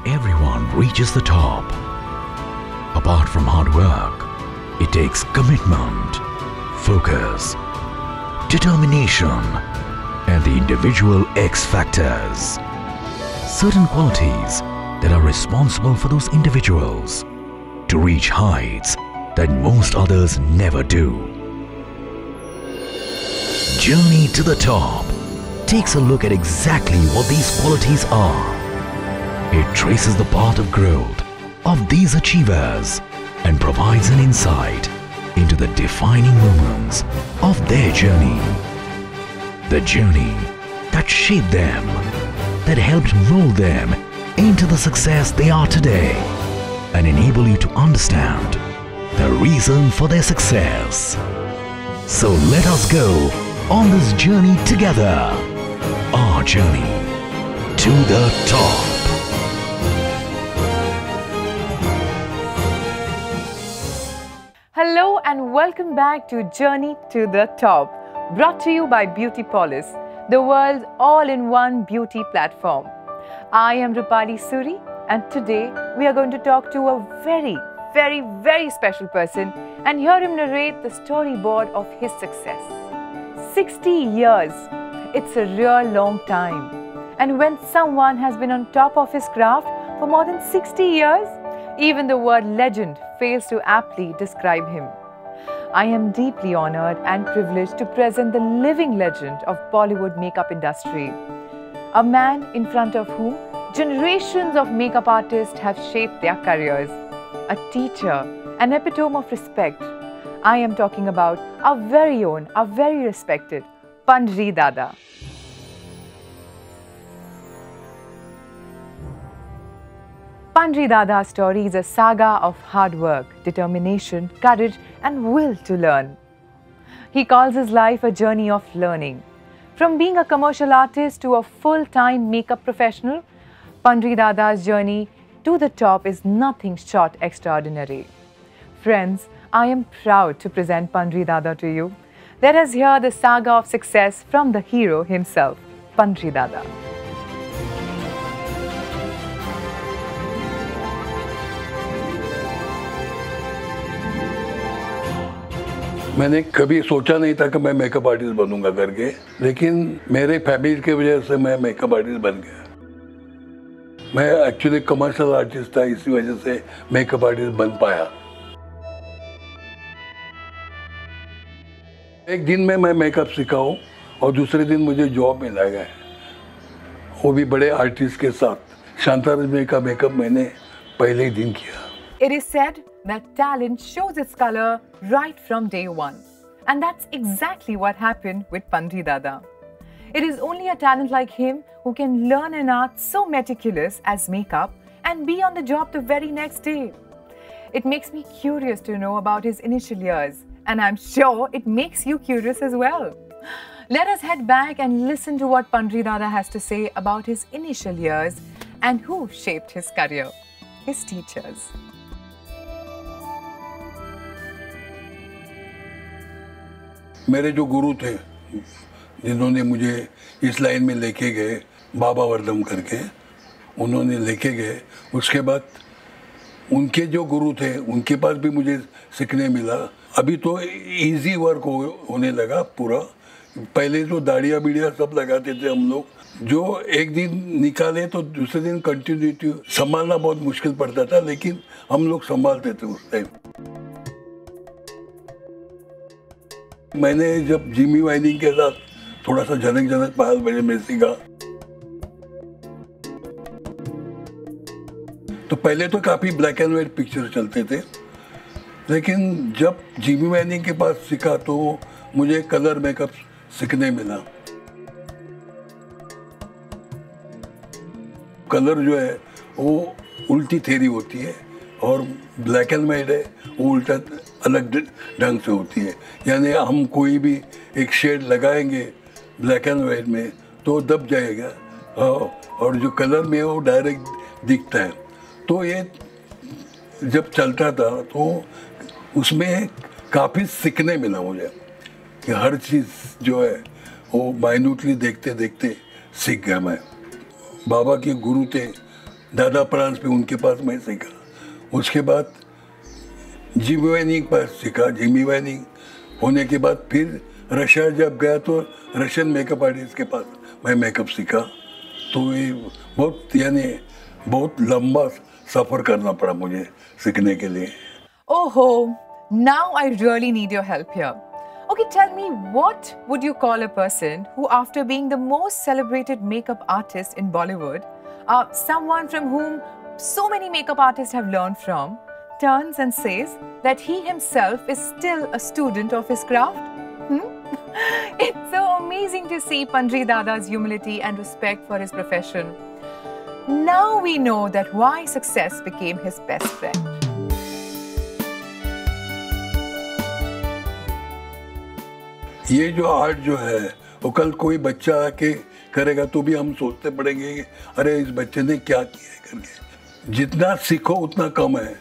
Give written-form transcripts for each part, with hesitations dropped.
everyone reaches the top. Apart from hard work, it takes commitment, focus, determination, and the individual X factors. Certain qualities that are responsible for those individuals to reach heights that most others never do. Journey to the Top takes a look at exactly what these qualities are. It traces the path of growth of these achievers and provides an insight into the defining moments of their journey. The journey that shaped them, that helped mold them into the success they are today, and enable you to understand the reason for their success. So let us go on this journey together. Our journey to the top. Hello and welcome back to Journey to the Top, brought to you by Beauty Polis, the world's all-in-one beauty platform. I am Rupali Suri, and today we are going to talk to a very special person and hear him narrate the storyboard of his success. 60 years, it's a real long time. And when someone has been on top of his craft for more than 60 years, even the word legend fails to aptly describe him. I am deeply honored and privileged to present the living legend of Bollywood makeup industry. A man in front of whom generations of makeup artists have shaped their careers. A teacher, an epitome of respect. I am talking about our very own, our very respected Pandri Dada. Pandri Dada's story is a saga of hard work, determination, courage, and will to learn. He calls his life a journey of learning. From being a commercial artist to a full-time makeup professional, Pandri Dada's journey to the top is nothing short extraordinary. Friends, I am proud to present Pandri Dada to you. Let us hear the saga of success from the hero himself, Pandri Dada. मैंने कभी सोचा नहीं था कि मैं makeup artist बनूंगा करके, लेकिन मेरे फैमिली की वजह से मैं मेकअप आर्टिस्ट बन गया। मैं एक्चुअली कमर्शियल आर्टिस्ट था, इसी वजह से मेकअप आर्टिस्ट बन पाया। एक दिन में मैं मेकअप सीखा हूँ और दूसरे दिन मुझे जॉब मिला है, वो भी बड़े आर्टिस्ट के साथ। शांताराम का मेकअप मैंने पहले ही दिन किया। It is said that talent shows its color right from day one. And that's exactly what happened with Pandri Dada. It is only a talent like him who can learn an art so meticulous as makeup and be on the job the very next day. It makes me curious to know about his initial years, and I'm sure it makes you curious as well. Let us head back and listen to what Pandri Dada has to say about his initial years and who shaped his career, his teachers. मेरे जो गुरु थे जिन्होंने मुझे इस line में लेके गए, बाबा वर्दम करके उन्होंने लेके गए। उसके बाद उनके जो गुरु थे उनके पास भी मुझे सीखने मिला। अभी तो इजी वर्क होने लगा पूरा। पहले तो दाढ़िया बीड़िया सब लगाते थे हम लोग, जो एक दिन निकाले तो दूसरे दिन कंटिन्यूटी संभालना बहुत मुश्किल पड़ता था, लेकिन हम लोग संभालते थे उस टाइम। मैंने जब जिमी वाइनिंग के साथ थोड़ा सा झनक झनक पायल बजे में सीखा, तो पहले तो काफी ब्लैक एंड व्हाइट पिक्चर चलते थे, लेकिन जब जिमी वाइनिंग के पास सीखा तो मुझे कलर मेकअप सीखने मिला। कलर जो है वो उल्टी थेरी होती है और ब्लैक एंड व्हाइट है वो उल्टा अलग ढंग से होती है। यानी हम कोई भी एक शेड लगाएंगे ब्लैक एंड वाइट में तो दब जाएगा, और जो कलर में वो डायरेक्ट दिखता है। तो ये जब चलता था तो उसमें काफ़ी सीखने मिला मुझे कि हर चीज़ जो है वो माइन्यूटली देखते देखते सीख गया मैं। बाबा के गुरु थे दादा प्रांस पे उनके पास मैं सीखा। उसके बाद जिमी वैनिंग पास सीखा। जिमी वैनिंग होने के बाद फिर रशिया जब गया तो रशियन मेकअप आर्टिस्ट के पास मैं मेकअप सीखा। तो ये बहुत लंबा सफ़र करना पड़ा मुझे सीखने के लिए। ओहो, now I really need your help here. Okay, tell me, what would you call a person who, after being the most celebrated makeup artist in Bollywood, someone from whom so many makeup artists have learned from, turns and says that he himself is still a student of his craft? It's so amazing to see Panjri Dada's humility and respect for his profession. Now we know that why success became his best friend. ये जो art जो है वो कल कोई बच्चा आके करेगा तो भी हम सोचते पड़ेंगे कि अरे इस बच्चे ने क्या किया है करके। जितना सीखो उतना कम है।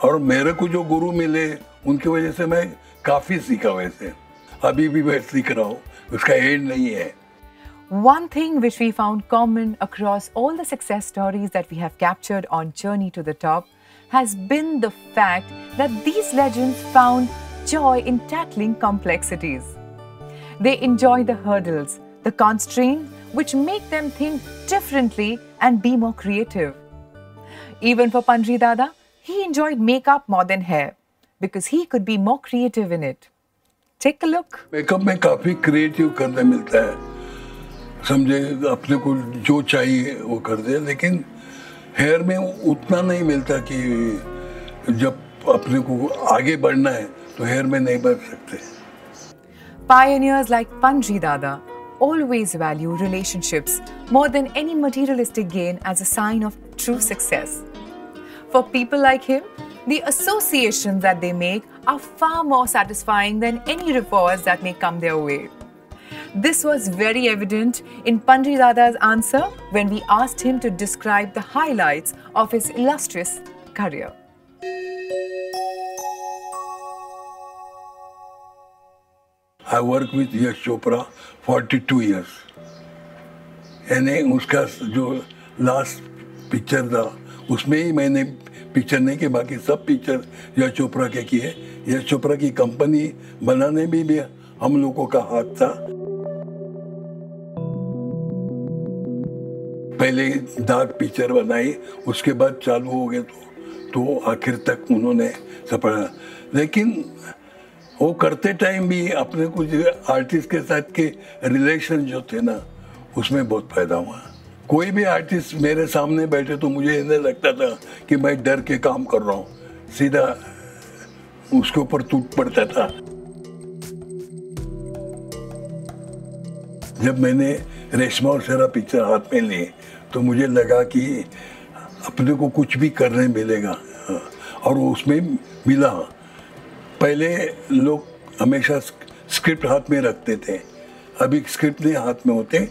और मेरे को जो गुरु मिले उनकी वजह से मैं काफ़ी सीखा। वैसे अभी भी मैं सीख रहा हूँ, उसका एंड नहीं है। One thing which we found common across all the success stories that we have captured on Journey to the Top has been the fact that these legends found joy in tackling complexities. They enjoy the hurdles, the constraints which make them think differently and be more creative. Even for Panjri Dada, he enjoyed makeup more than hair because he could be more creative in it. Take a look. Makeup में काफ़ी creative करने मिलता है। समझे, अपने को जो चाहिए वो कर दे, लेकिन हेयर में उतना नहीं मिलता कि जब अपने को आगे बढ़ना है तो हेयर में नहीं बढ़ सकते। Pioneers like Panjri Dada always value relationships more than any materialistic gain as a sign of true success. For people like him, the associations that they make are far more satisfying than any rewards that may come their way. This was very evident in Panjri Dada's answer when we asked him to describe the highlights of his illustrious career. I worked with Yash Chopra 42 years. यानी उसका जो last picture था उसमें ही मैंने picture नहीं किए, बाकी सब पिक्चर यश चोपड़ा के किए। यश चोपड़ा की कंपनी बनाने में भी हम लोगों का हाथ था। पहले डार्क पिक्चर बनाई, उसके बाद चालू हो गए तो आखिर तक उन्होंने सपड़ा। लेकिन वो करते टाइम भी अपने कुछ आर्टिस्ट के साथ के रिलेशन जो थे ना, उसमें बहुत फायदा हुआ। कोई भी आर्टिस्ट मेरे सामने बैठे तो मुझे ऐसा लगता था कि मैं डर के काम कर रहा हूँ, सीधा उसके ऊपर टूट पड़ता था। जब मैंने रेशमा और शेरा पिक्चर हाथ में ली तो मुझे लगा कि अपने को कुछ भी करने मिलेगा, और वो उसमें मिला। पहले लोग हमेशा स्क्रिप्ट हाथ में रखते थे, अभी स्क्रिप्ट नहीं हाथ में होते,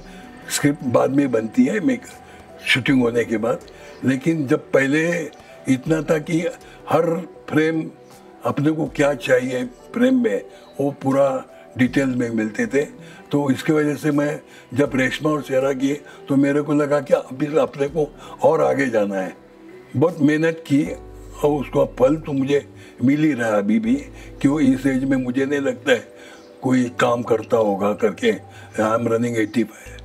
स्क्रिप्ट बाद में बनती है शूटिंग होने के बाद। लेकिन जब पहले इतना था कि हर फ्रेम अपने को क्या चाहिए फ्रेम में वो पूरा डिटेल में मिलते थे। तो इसकी वजह से मैं जब रेशमा और शेरा की तो मेरे को लगा कि अभी अपने को और आगे जाना है। बहुत मेहनत की और उसका फल तो मुझे मिल ही रहा है अभी भी, क्यों इस एज में मुझे नहीं लगता है कोई काम करता होगा करके। I am running 85।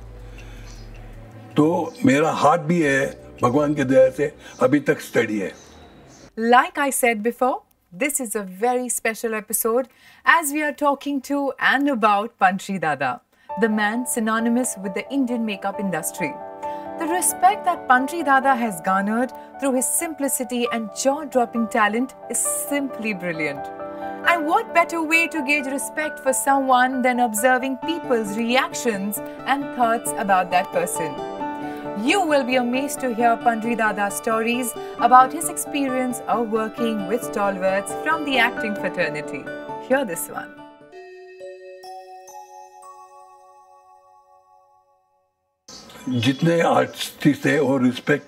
तो मेरा हाथ भी है भगवान के दया से अभी तक स्टडी है। Like I said before, this is a very special episode as we are talking to and about Panjri Dada, the man synonymous with the Indian makeup industry. The respect that Panjri Dada has garnered through his simplicity and jaw-dropping talent is simply brilliant. And what better way to gauge respect for someone than observing people's reactions and thoughts about that person. You will be amazed to hear Panjri Dada's stories about his experience of working with stalwarts from the acting fraternity. Hear this one. जितने artist है वो respect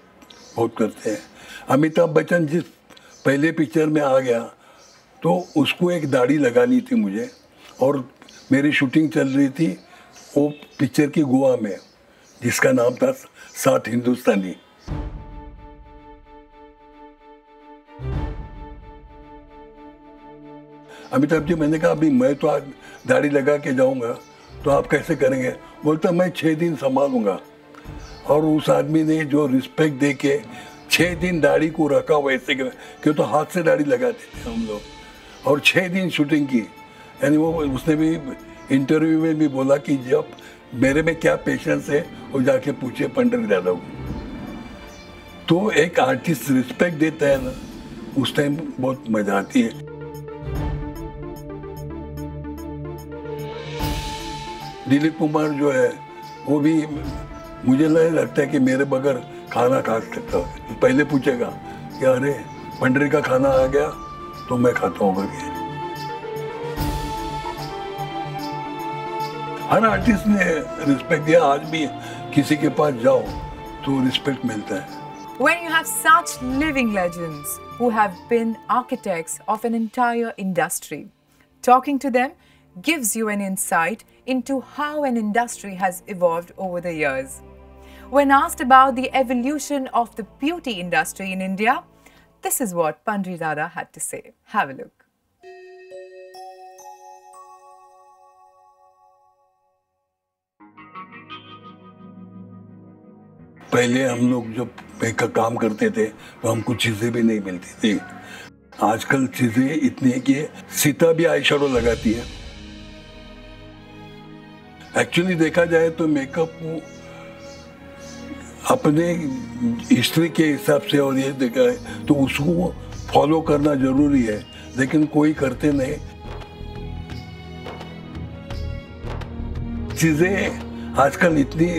बहुत करते हैं। अमिताभ बच्चन जिस पहले picture में आ गया तो उसको एक दाढ़ी लगानी थी मुझे, और मेरी शूटिंग चल रही थी वो पिक्चर की गोवा में, जिसका नाम था सात हिंदुस्तानी। अमिताभ जी, मैंने कहा अभी मैं तो आज दाढ़ी लगा के जाऊंगा तो आप कैसे करेंगे? बोलता मैं 6 दिन संभालूंगा। और उस आदमी ने जो रिस्पेक्ट दे के 6 दिन दाढ़ी को रखा वैसे क्यों, तो हाथ से दाढ़ी लगाते थे हम लोग, और 6 दिन शूटिंग की। यानी वो उसने भी इंटरव्यू में भी बोला कि जब मेरे में क्या पेशेंस है वो जाके पूछे पंडित दादा को। तो एक आर्टिस्ट रिस्पेक्ट देता है ना, उस टाइम बहुत मजा आती है। दिलीप कुमार जो है वो भी मुझे नहीं लगता है कि मेरे बगैर खाना खा सकता है। पहले पूछेगा कि अरे पंडित का खाना आ गया तो मैं खाता हूँ करके। हर आर्टिस्ट ने रिस्पेक्ट दिया। आज भी किसी के पास जाओ तो रिस्पेक्ट मिलता है। When you have such living legends who have been architects of an entire industry, talking to them gives you an insight into how an industry has evolved over the years. When asked about the evolution of the beauty industry in India, this is what Pandri Dada had to say. Have a look. पहले हम लोग जब makeup काम करते थे तो हमको चीजें भी नहीं मिलती थी। आजकल चीजें इतनी है कि सीता भी आई शेडो लगाती है। एक्चुअली देखा जाए तो मेकअप अपने हिस्ट्री के हिसाब से, और ये देखा है तो उसको फॉलो करना जरूरी है, लेकिन कोई करते नहीं। चीजें आजकल इतनी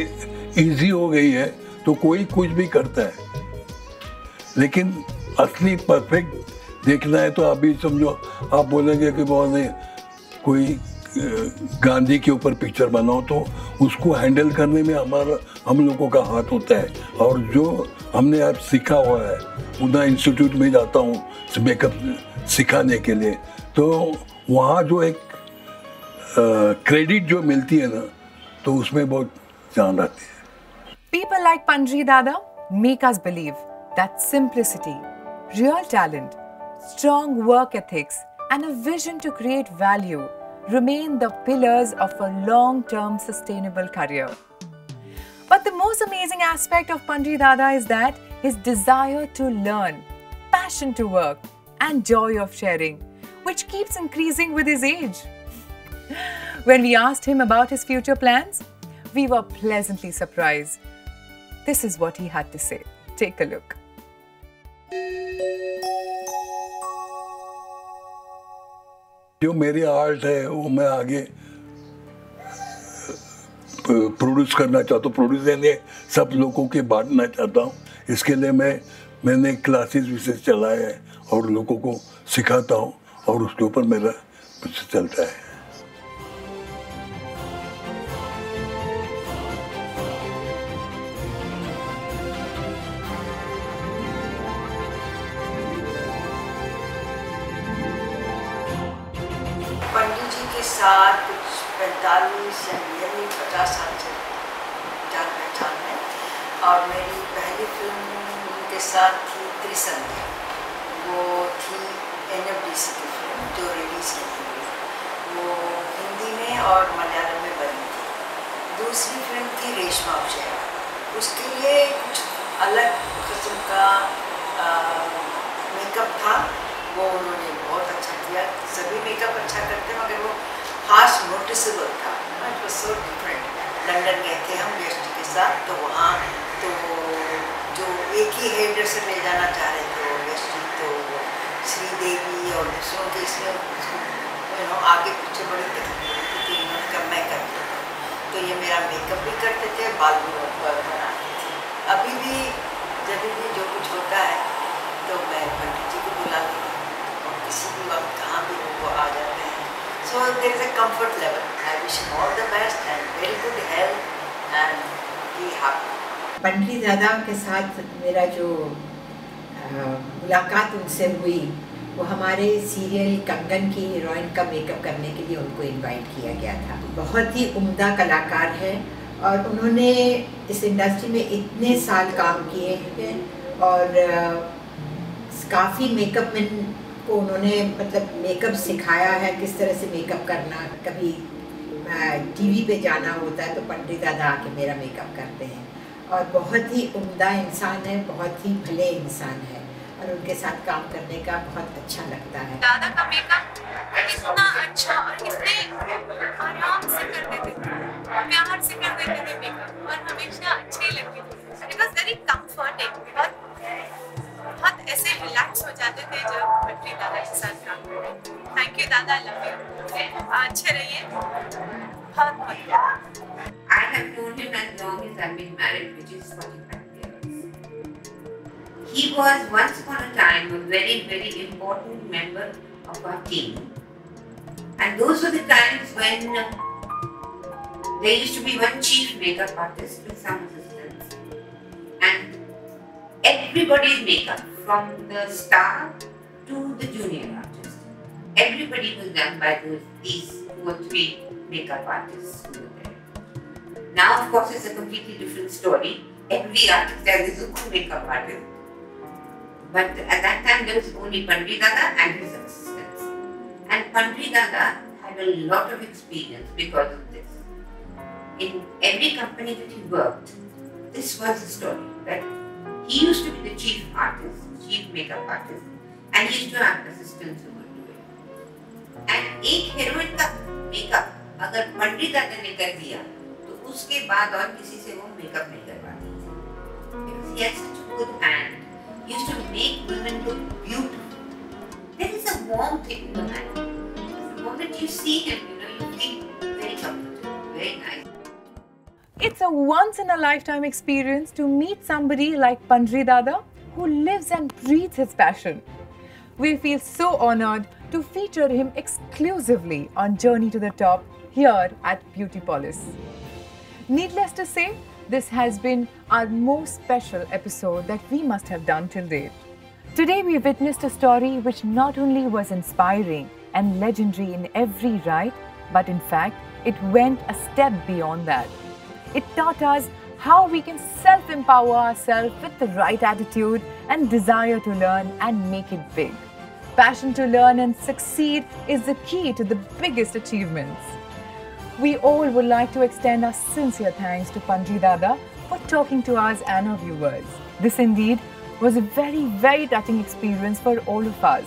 इजी हो गई है तो कोई कुछ भी करता है, लेकिन असली परफेक्ट देखना है तो अभी समझो आप बोलेंगे कि बहुत नहीं, कोई गांधी के ऊपर पिक्चर बनाओ तो उसको हैंडल करने में हम लोगों का हाथ होता है। और जो हमने आज सीखा हुआ है, उधर इंस्टीट्यूट में जाता हूँ मेकअप सिखाने के लिए, तो वहाँ जो एक क्रेडिट जो मिलती है ना, तो उसमें बहुत जान आती है। People like Pandri Dada make us believe that simplicity, real talent, strong work ethics, and a vision to create value remain the pillars of a long-term sustainable career. But the most amazing aspect of Pandri Dada is that his desire to learn, passion to work, and joy of sharing, which keeps increasing with his age. When we asked him about his future plans, we were pleasantly surprised. This is what he had to say. Take a look. जो मेरी art है वो मैं आगे produce करना चाहता हूँ, produce यानी सब लोगों के बांटना चाहता हूँ। इसके लिए मैंने क्लासेस विशेष चलाए हैं और लोगों को सिखाता हूँ, और उसके ऊपर मेरा कुछ चलता है। पंडित जी के साथ कुछ 45 या नियरली 50 साल से जान पहचान है, और मेरी पहली फिल्म उनके साथ थी त्रिसंध्या। वो थी NFDC की फिल्म जो रिलीज़ की थी, वो हिंदी में और मलयालम में बनी थी। दूसरी फिल्म थी रेशमा उशेरा, उसके लिए कुछ अलग किस्म का मेकअप था, वो उन्होंने बहुत अच्छा किया। सभी मेकअप अच्छा करते हैं, मगर वो खास नोटिसेबल था। It was so different. London गए थे हम गेस्ट के साथ, तो वहाँ तो जो एक ही हेयर ड्रेसर ले जाना चाह रहे थे वो गेस्ट, तो श्रीदेवी और दूसरों के इसमें आगे पीछे बड़ी तकलीफ होती थी। इन्होंने कहा मैं करती हूँ, तो ये मेरा मेकअप भी करते थे, बाल भी बनाते थे। अभी भी जब भी जो कुछ होता है तो मैं पंडित जी को बुला लेती हूँ, और किसी भी वक्त कहाँ भी वो आ जाते हैं। So there is a comfort level. I wish him all the best and very good health and be happy. Pandit Dada के साथ मेरा जो मुलाकात उनसे हुई, वो हमारे सीरियल कंगन की हीरोइन का मेकअप करने के लिए उनको इनवाइट किया गया था। बहुत ही उम्दा कलाकार है, और उन्होंने इस इंडस्ट्री में इतने साल काम किए हैं, और काफ़ी मेकअप मैन को उन्होंने मतलब मेकअप सिखाया है, किस तरह से मेकअप करना। कभी टीवी पे जाना होता है तो पंडित दादा आके मेरा मेकअप करते हैं, और बहुत ही उम्दा इंसान है, बहुत ही भले इंसान है, और उनके साथ काम करने का बहुत अच्छा लगता है। दादा का मेकअप इतना अच्छा और इतने आराम से कर देते थे, प्यार से कर देते थे मेकअप, और हमेशा अच्छे लगते थे। इट वाज वेरी कंफर्टिंग, बहुत ऐसे रिलैक्स हो जाते थे जब पंडित दादा के साथ काम करते। थैंक यू दादा, लव यू, अच्छे रहिए, बहुत बहुत। I have known him as long as I've been married, which is 45 years. He was once upon a time a very, very important member of our team. And those were the times when there used to be one chief makeup artist with some assistants. And everybody's makeup, from the star to the junior artist, everybody was done by these 2 or 3 makeup artists who were there. Now, of course, it's a completely different story. Every artist has his own makeup artist. But at that time, there was only Pandri Dada and his assistants. And Pandri Dada had a lot of experience because of this. In every company that he worked, this was the story, that he used to be the chief artist, chief makeup artist, and he used to have assistants who would do it. And एक heroine का makeup अगर पंडित दादा ने कर दिया तो उसके बाद और किसी से वो मेकअप नहीं कर पाती थी, because he had such a good hand. He used to make women look beautiful. There is a warmth in the man. The moment you see him, you feel very comfortable, very nice. It's a once-in-a-lifetime experience to meet somebody like Pandri Dada, who lives and breathes his passion. We feel so honored to feature him exclusively on Journey to the Top here at Beautypolis. Needless to say, this has been our most special episode that we must have done till date. Today we witnessed a story which not only was inspiring and legendary in every right, but in fact, it went a step beyond that. It taught us how we can self-empower ourselves with the right attitude and desire to learn and make it big. Passion to learn and succeed is the key to the biggest achievements. We all would like to extend our sincere thanks to Pandri Dada for talking to us and our viewers. This indeed was a very, very touching experience for all of us.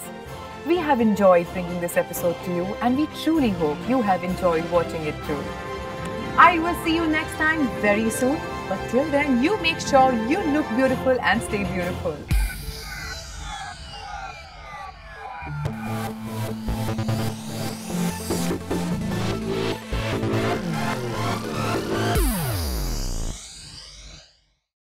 We have enjoyed bringing this episode to you, and we truly hope you have enjoyed watching it too. I will see you next time very soon, but till then you make sure you look beautiful and stay beautiful.